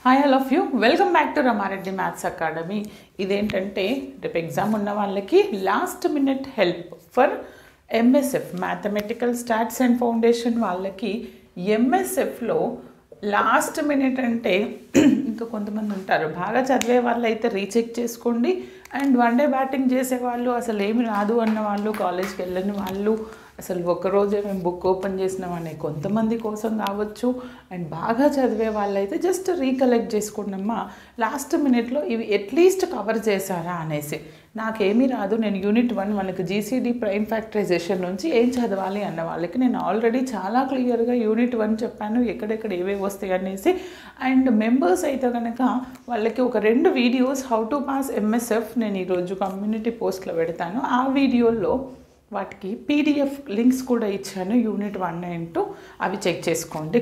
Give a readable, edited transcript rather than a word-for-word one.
Hi all of you welcome back to Rama Reddy maths academy. ఇదేంటంటే రేపు exam ఉన్న వాళ్ళకి last minute help for MSF mathematical stats and foundation వాళ్ళకి ఎంఎస్ఎఫ్లో last minute అంటే ఇంకా కొంతమంది ఉంటారు బాగా చదివే వాళ్ళు అయితే రీచెక్ చేసుకోండి. అండ్ వన్ డే బ్యాటింగ్ చేసేవాళ్ళు, అసలు ఏమి రాదు అన్న వాళ్ళు, కాలేజ్కి వెళ్ళని వాళ్ళు, అసలు ఒక్కరోజే మేము బుక్ ఓపెన్ చేసినామనే కొంతమంది కోసం కావచ్చు. అండ్ బాగా చదివే వాళ్ళైతే జస్ట్ రీకలెక్ట్ చేసుకున్నామా లాస్ట్ మినిట్లో ఇవి అట్లీస్ట్ కవర్ చేశారా అనేసి. నాకేమీ రాదు, నేను యూనిట్ 1 మనకు జీసీడీ ప్రైమ్ ఫ్యాక్టరైజేషన్ నుంచి ఏం చదవాలి అన్న వాళ్ళకి నేను ఆల్రెడీ చాలా క్లియర్గా యూనిట్ 1 చెప్పాను, ఎక్కడెక్కడ ఏవేవి వస్తాయి అనేసి. అండ్ మెంబర్స్ అయితే కనుక వాళ్ళకి ఒక 2 videos how to pass MSF నేను ఈరోజు కమ్యూనిటీ పోస్ట్లో పెడతాను. ఆ వీడియోలో వాటికి పీడిఎఫ్ లింక్స్ కూడా ఇచ్చాను యూనిట్ 1 and 2, అవి చెక్ చేసుకోండి.